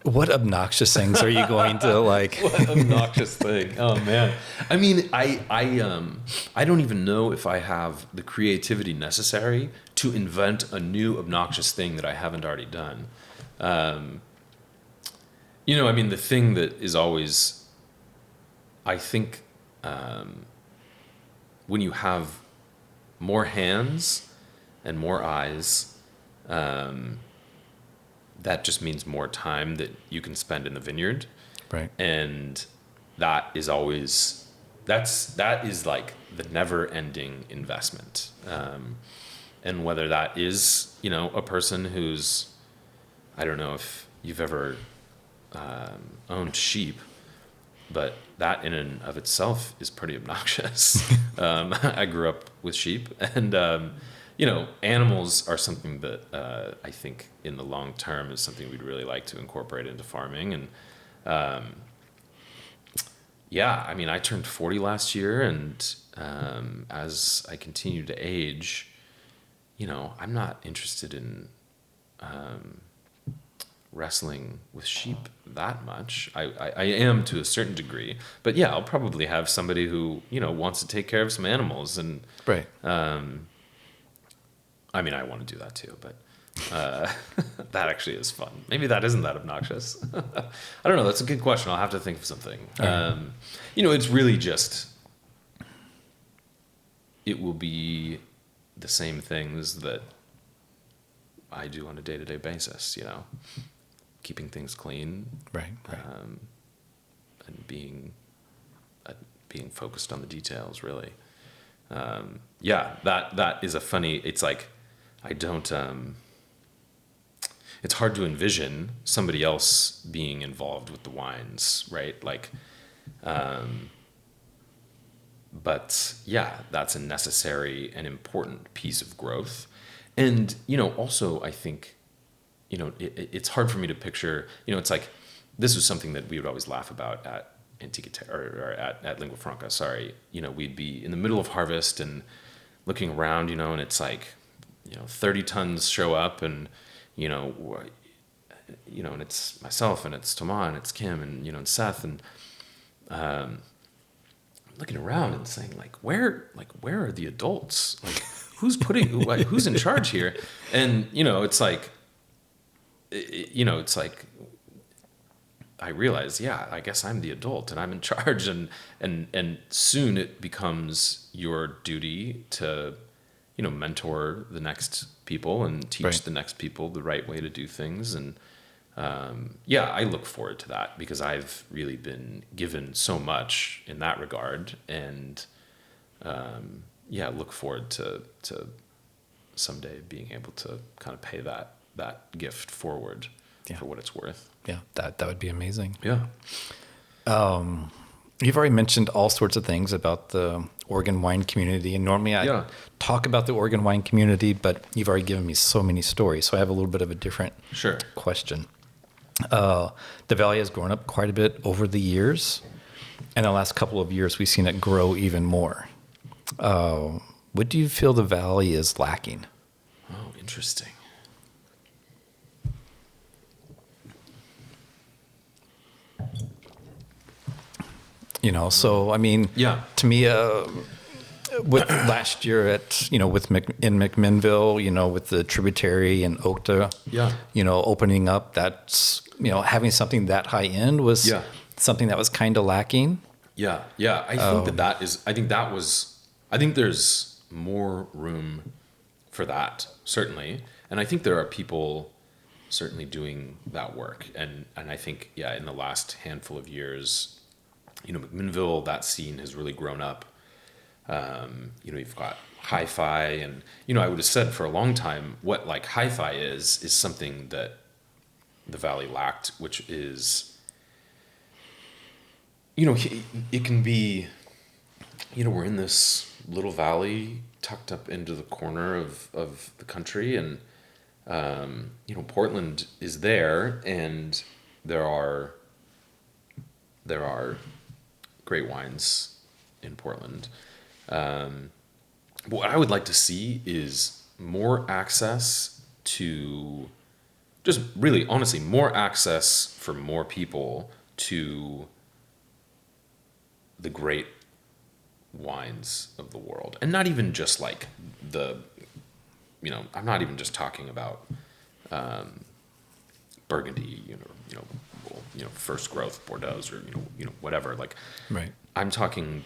What obnoxious things are you going to like? What obnoxious thing? Oh man. I mean, I don't even know if I have the creativity necessary to invent a new obnoxious thing that I haven't already done. The thing that is always, I think, when you have more hands and more eyes, that just means more time that you can spend in the vineyard. Right. And that is always, that is like the never ending investment. And whether that is, a person who's, I don't know if you've ever owned sheep, but that in and of itself is pretty obnoxious. I grew up with sheep, and animals are something that I think in the long term is something we'd really like to incorporate into farming. And yeah, I mean, I turned 40 last year, and as I continue to age, I'm not interested in wrestling with sheep that much. I am to a certain degree, but yeah, I'll probably have somebody who wants to take care of some animals, and Right. I mean, I want to do that too, but that actually is fun. Maybe that isn't that obnoxious. I don't know. That's a good question. I'll have to think of something. It's really just, it will be the same things that I do on a day-to-day basis, keeping things clean, Right. and being focused on the details, really. That is a funny, it's like, I don't, it's hard to envision somebody else being involved with the wines, right? Like, but yeah, that's a necessary and important piece of growth. And, also I think, it's hard for me to picture, it's like, this was something that we would always laugh about at Antica Terra, or at Lingua Franca, sorry. We'd be in the middle of harvest and looking around, and it's like, 30 tons show up, and, and it's myself, and it's Thomas, and it's Kim, and, and Seth, and looking around and saying, where are the adults? Like, who's in charge here? And, it's like, I realize, yeah, I guess I'm the adult and I'm in charge, and soon it becomes your duty to, mentor the next people and teach the next people the right way to do things. And I look forward to that, because I've really been given so much in that regard, and look forward to someday being able to kind of pay that gift forward for what it's worth. Yeah, that would be amazing. Yeah. You've already mentioned all sorts of things about the Oregon wine community, and normally I talk about the Oregon wine community, but you've already given me so many stories, so I have a little bit of a different question. The valley has grown up quite a bit over the years, and the last couple of years we've seen it grow even more. What do you feel the valley is lacking? Oh, interesting. So I mean, to me, with last year at in McMinnville, with the tributary and Oakta, opening up, that's having something that high end was something that was kind of lacking. I think there's more room for that, certainly, and I think there are people certainly doing that work, and I think in the last handful of years, McMinnville, that scene has really grown up. You've got hi-fi, and I would have said for a long time what hi-fi is something that the valley lacked, which is it can be we're in this little valley tucked up into the corner of the country, and Portland is there, and there are great wines in Portland. But what I would like to see is more access to, just really honestly, more access for more people to the great wines of the world. And not even just I'm not even just talking about Burgundy, first growth Bordeaux, or whatever. Right. I'm talking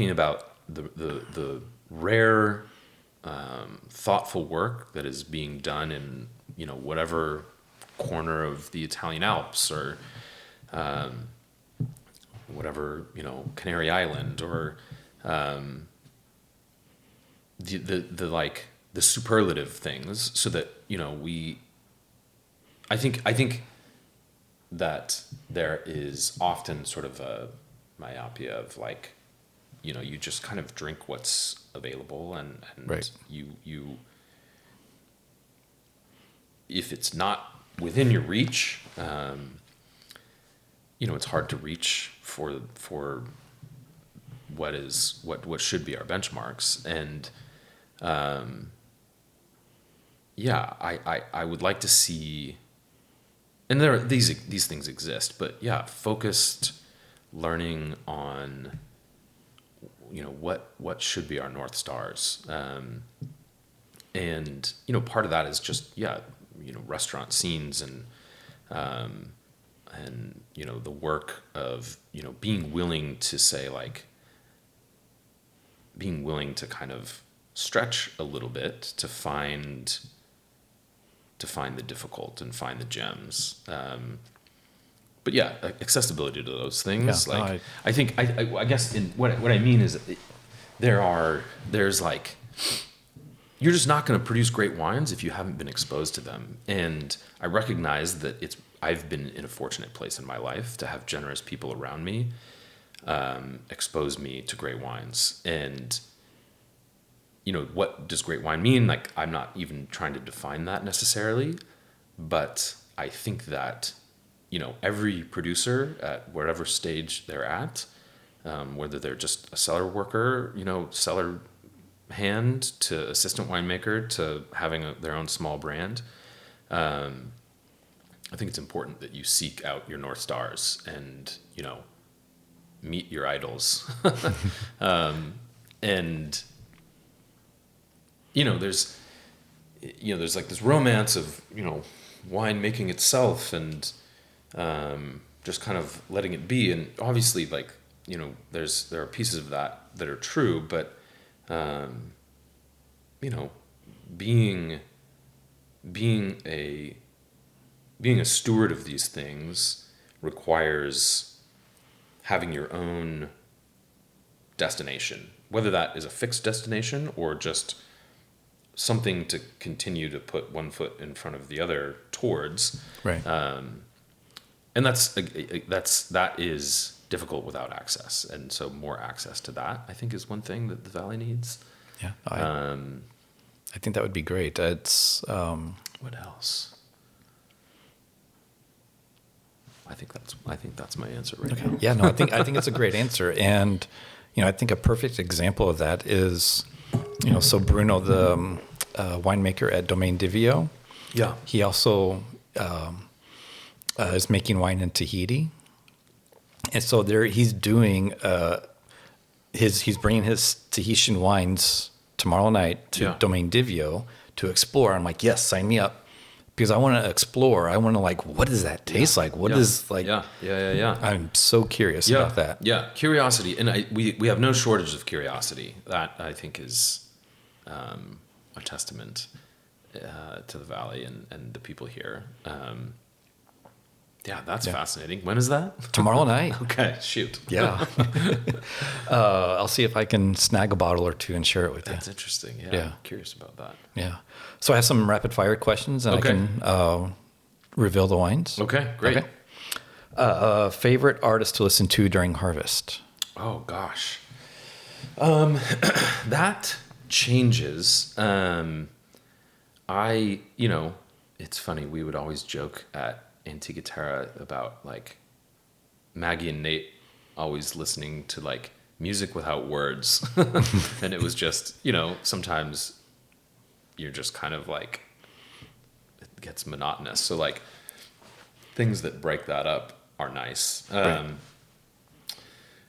about the rare, thoughtful work that is being done in whatever corner of the Italian Alps, or whatever Canary Island, or the superlative things, so that I think that there is often sort of a myopia of you just kind of drink what's available, and you if it's not within your reach, it's hard to reach for what should be our benchmarks. And I would like to see, and these things exist, but focused learning on what should be our North Stars. And part of that is just restaurant scenes and the work of being willing to say, like, being willing to kind of stretch a little bit to find the difficult and find the gems. But accessibility to those things. I think I guess what I mean is there's like, you're just not going to produce great wines if you haven't been exposed to them. And I recognize that I've been in a fortunate place in my life to have generous people around me expose me to great wines. And what does great wine mean? Like, I'm not even trying to define that necessarily, but I think that every producer at whatever stage they're at, whether they're just a cellar worker, cellar hand, to assistant winemaker, to having their own small brand, I think it's important that you seek out your North Stars and meet your idols. And there's like this romance of wine making itself and just kind of letting it be. And obviously, like, there are pieces of that are true, but being a steward of these things requires having your own destination, whether that is a fixed destination or just something to continue to put one foot in front of the other towards. Right. And that is difficult without access. And so more access to that, I think, is one thing that the Valley needs. Yeah. I think that would be great. It's what else? I think that's my answer right now. Yeah, no, I think it's a great answer. And I think a perfect example of that is so Bruno, the winemaker at Domaine Divio, he also is making wine in Tahiti, and so he's doing he's bringing his Tahitian wines tomorrow night to Domaine Divio to explore. I'm like, yes, sign me up, because I want to explore. I want to, like, what does that taste like? What is like? Yeah. I'm so curious about that. Yeah, curiosity, and we have no shortage of curiosity. That, I think, is a testament to the Valley and the people here. That's fascinating. When is that? Tomorrow night. Okay, shoot. Yeah. I'll see if I can snag a bottle or two and share it with you. That's interesting. Yeah. I'm curious about that. Yeah. So I have some rapid fire questions, and I can reveal the wines. Okay, great. Okay. Favorite artist to listen to during harvest? Oh, gosh. That changes. It's funny. We would always joke at Antica Terra about, like, Maggie and Nate always listening to, like, music without words. And it was just, sometimes you're just kind of like, it gets monotonous. So, like, things that break that up are nice. Right.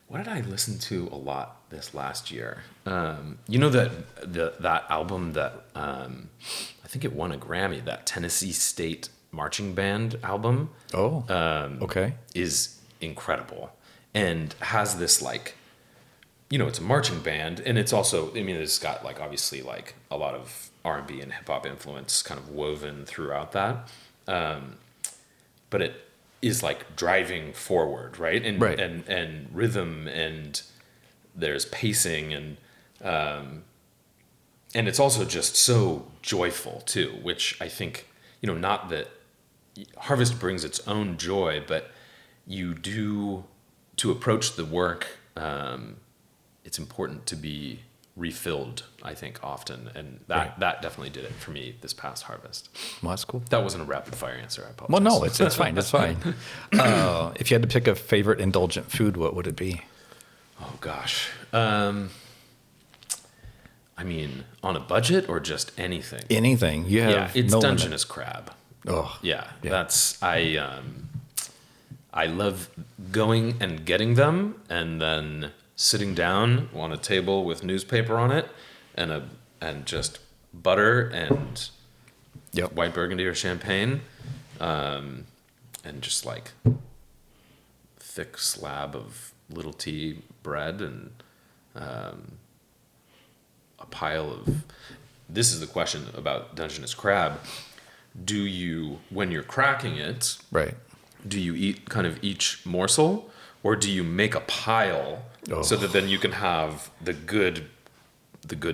What did I listen to a lot this last year? That album that I think it won a Grammy, that Tennessee State Marching Band album. Oh, okay. Is incredible and has this, like, it's a marching band, and it's also, it's got, like, obviously, like, a lot of R&B and hip hop influence kind of woven throughout that. But it is, like, driving forward, right? And right. and rhythm, and there's pacing, and it's also just so joyful too, which I think, not that harvest brings its own joy, but to approach the work, it's important to be refilled, I think, often. And that definitely did it for me this past harvest. Well, that's cool. That wasn't a rapid fire answer. I apologize. Well, no, it's fine. It's fine. If you had to pick a favorite indulgent food, what would it be? Oh, gosh. I mean, on a budget or just anything? Anything. You have Yeah, it's no Dungeness crab. Oh, Yeah, yeah. that's I love going and getting them and then sitting down on a table with newspaper on it and just butter and white Burgundy or champagne, and just like thick slab of little T bread and a pile of. This is the question about Dungeness crab. Do you, when you're cracking it, right? Do you eat kind of each morsel, or do you make a pile so that then you can have the good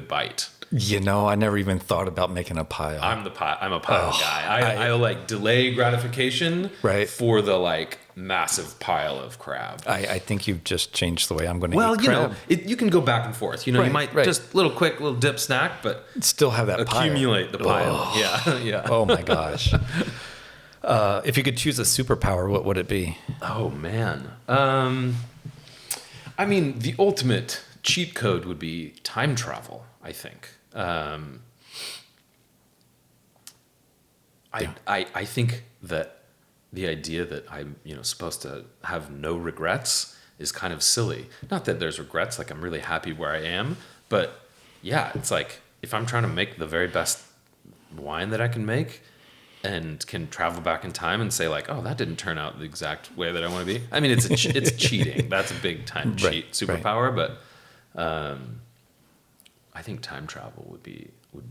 bite? I never even thought about making a pile. I'm a pile guy. I like delay gratification for the like massive pile of crab. I think you've just changed the way I'm going to eat crab. Well, you can go back and forth. You might just quick little dip snack, but still have that accumulate pile. The pile. Yeah. Oh my gosh. If you could choose a superpower, what would it be? Oh man. I mean, the ultimate cheat code would be time travel, I think. I think that the idea that I'm supposed to have no regrets is kind of silly. Not that there's regrets, like I'm really happy where I am, but yeah, it's like if I'm trying to make the very best wine that I can make and can travel back in time and say like, oh, that didn't turn out the exact way that I want to be. I mean, it's cheating. That's a big time cheat superpower, but I think time travel would be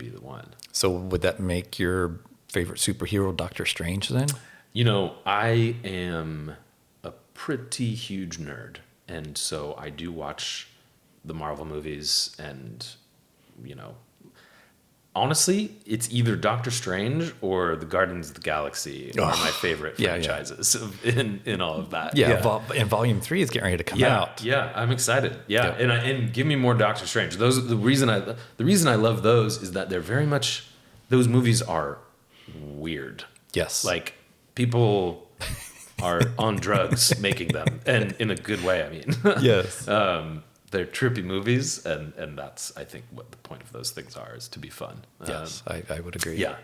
the one. So would that make your favorite superhero Doctor Strange then? I am a pretty huge nerd, and so I do watch the Marvel movies, and honestly, it's either Doctor Strange or the Guardians of the Galaxy are my favorite franchises in all of that. Yeah. And Volume 3 is getting ready to come out. Yeah, I'm excited. Yeah, and give me more Doctor Strange. The reason I love those is that they're very much, those movies are weird. Yes. Like people are on drugs making them, and in a good way, I mean. Yes. They're trippy movies, and that's, I think, what the point of those things are, is to be fun. Yes, I would agree. Yeah.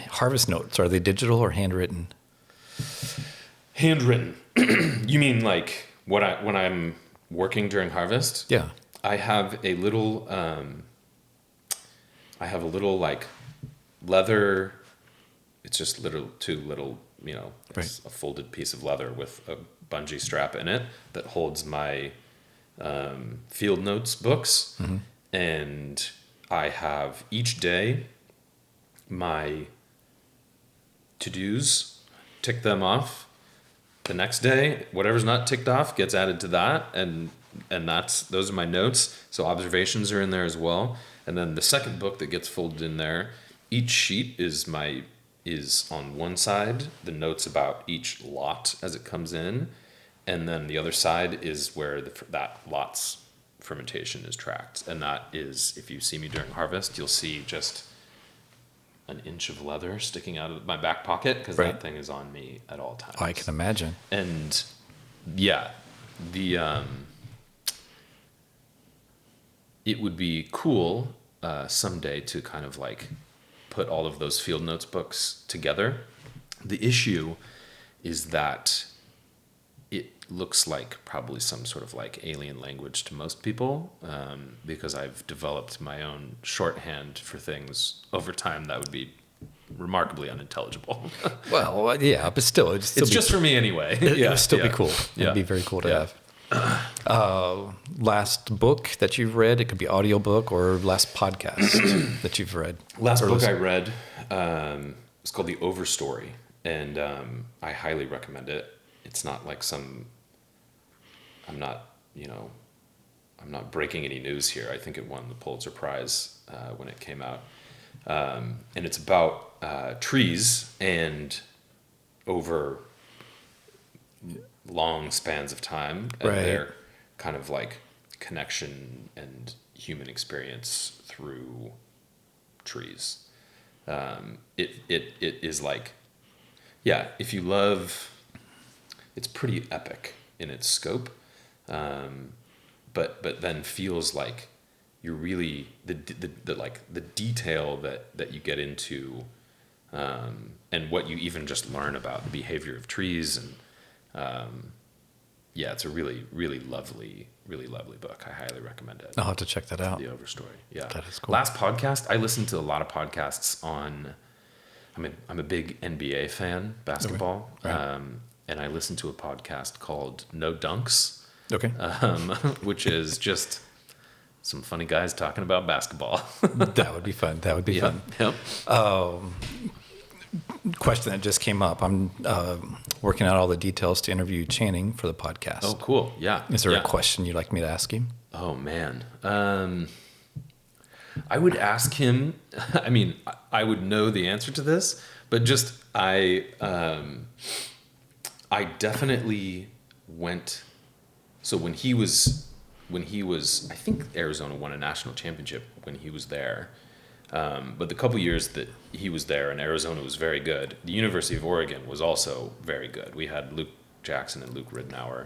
Harvest notes, are they digital or handwritten? Handwritten. You mean like when I'm working during harvest? Yeah. I have a little like leather. It's just two little, it's a folded piece of leather with a bungee strap in it that holds my field notes books. Mm-hmm. And I have each day my to-dos, tick them off. The next day, whatever's not ticked off gets added to that, and those are my notes. So observations are in there as well. And then the second book that gets folded in there, each sheet is on one side, the notes about each lot as it comes in, and then the other side is where that lot's fermentation is tracked. And that is, if you see me during harvest, you'll see just an inch of leather sticking out of my back pocket, because that thing is on me at all times. I can imagine. And yeah, it would be cool someday to kind of like put all of those field notes books together. The issue is that it looks like probably some sort of like alien language to most people, because I've developed my own shorthand for things over time that would be remarkably unintelligible. Well, yeah, but still, it's just for me anyway. It would still be cool. It'd be very cool to have. Last book that you've read, it could be audiobook or last podcast that you've read. Last book I read, it's called The Overstory, and I highly recommend it. It's not like I'm not breaking any news here. I think it won the Pulitzer Prize when it came out. And it's about trees, and over long spans of time, and their kind of like connection and human experience through trees. It is like, yeah, if you love, it's pretty epic in its scope, but then feels like you're really the like the detail that you get into, and what you even just learn about the behavior of trees, and yeah, it's a really, really lovely book. I highly recommend it. I'll have to check that out. The Overstory. Yeah. That is cool. Last podcast, I listened to a lot of podcasts on, I'm a big NBA fan, basketball. Okay. Right. And I listened to a podcast called No Dunks. Okay. Which is just some funny guys talking about basketball. That would be fun. That would be fun. Yep. Question that just came up. I'm working out all the details to interview Channing for the podcast. Oh, cool. Yeah. Is there a question you'd like me to ask him? Oh, man. I would ask him, I mean, I would know the answer to this, but just I definitely went. So when he was, I think Arizona won a national championship when he was there. But the couple years that he was there and Arizona was very good, the University of Oregon was also very good. We had Luke Jackson and Luke Ridnour,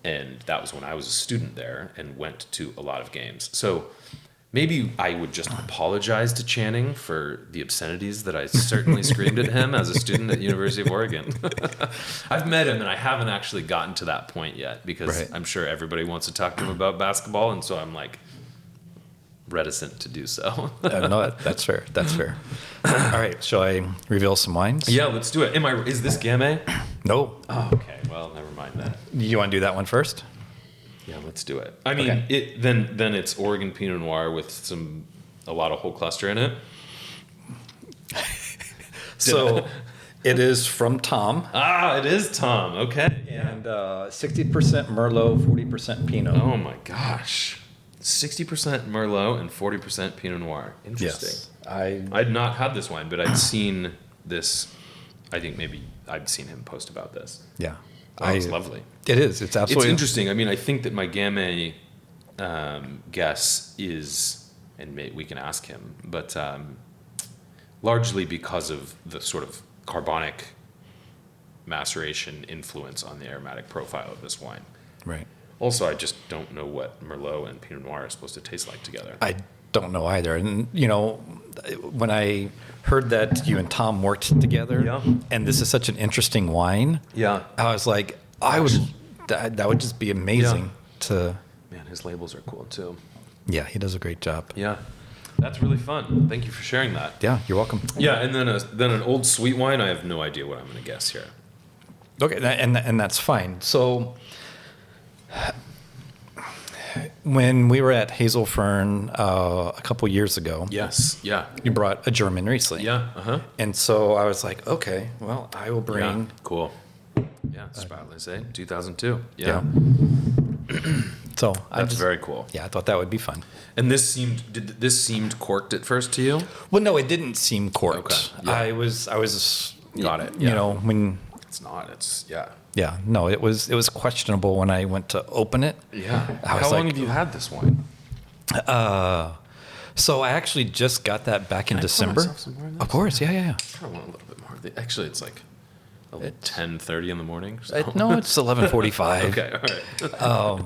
and that was when I was a student there and went to a lot of games. So maybe I would just apologize to Channing for the obscenities that I certainly screamed at him as a student at University of Oregon. I've met him, and I haven't actually gotten to that point yet because I'm sure everybody wants to talk to him about basketball, and so I'm like reticent to do so. No, that's fair. That's fair. All right, shall I reveal some wines? Yeah, let's do it. Is this Gamay? No. Oh, okay. Well, never mind then. You want to do that one first? Yeah, let's do it. I mean, then it's Oregon Pinot Noir with a lot of whole cluster in it. So it is from Tom. It is Tom. Okay. And 60% Merlot, 40% Pinot. Oh my gosh. 60% Merlot and 40% Pinot Noir. Interesting. Yes. I'd not had this wine, but I'd seen this. I think maybe I'd seen him post about this. Yeah. It's lovely. It is. It's absolutely. It's interesting. I mean, I think that my Gamay guess is, and we can ask him, but largely because of the sort of carbonic maceration influence on the aromatic profile of this wine. Right. Also, I just don't know what Merlot and Pinot Noir are supposed to taste like together. I don't know either. And, when I heard that you and Tom worked together, and this is such an interesting wine, I was like, that would just be amazing to... Man, his labels are cool, too. Yeah, he does a great job. Yeah. That's really fun. Thank you for sharing that. Yeah, you're welcome. Yeah, and then an old sweet wine, I have no idea what I'm going to guess here. Okay, and that's fine. So... when we were at Hazel Fern a couple years ago, you brought a German Riesling. And so I was like, okay, well, I will bring. Yeah, cool. Yeah, Spätlese, 2002. Yeah. So that's very cool. Yeah, I thought that would be fun. And this seemed corked at first to you? Well, no, it didn't seem corked. Okay. Yeah. I was. Got it. Yeah. When it's not. It's yeah. Yeah, no, it was questionable when I went to open it. Yeah. How long have you had this wine? So I actually just got that back in December. Of course, yeah. I kind of want a little bit more. Actually, it's like 10:30 in the morning. So. No, it's 11:45. Okay, all right.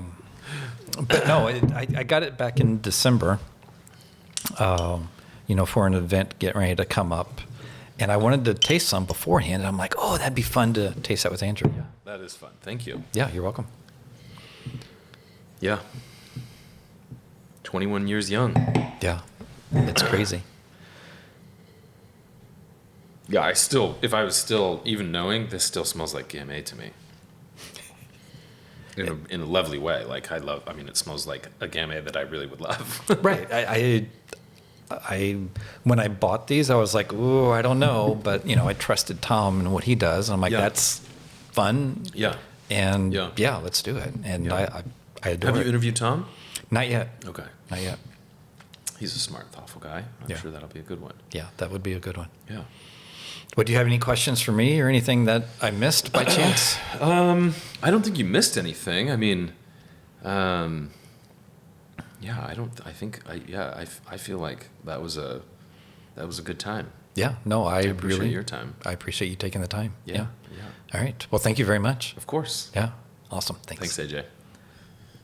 But no, I got it back in December. For an event getting ready to come up. And I wanted to taste some beforehand, and I'm like, oh, that'd be fun to taste that with Andrew. Yeah, that is fun. Thank you. Yeah, you're welcome. Yeah. 21 years young. Yeah, it's crazy. Yeah, if I was still even knowing, this still smells like Gamay to me. In a lovely way. Like, it smells like a Gamay that I really would love. Right. I when I bought these, I was like, ooh, I don't know, but I trusted Tom and what he does. And I'm like, that's fun. Yeah. And let's do it. And I adore it. Have you interviewed Tom? Not yet. Okay. Not yet. He's a smart, thoughtful guy. I'm sure that'll be a good one. Yeah, that would be a good one. Yeah. But do you have any questions for me or anything that I missed by chance? I don't think you missed anything. I mean, Yeah, I feel like that was a good time. Yeah, no, I appreciate really, your time. I appreciate you taking the time. Yeah. All right. Well, thank you very much. Of course. Yeah. Awesome. Thanks. Thanks, AJ.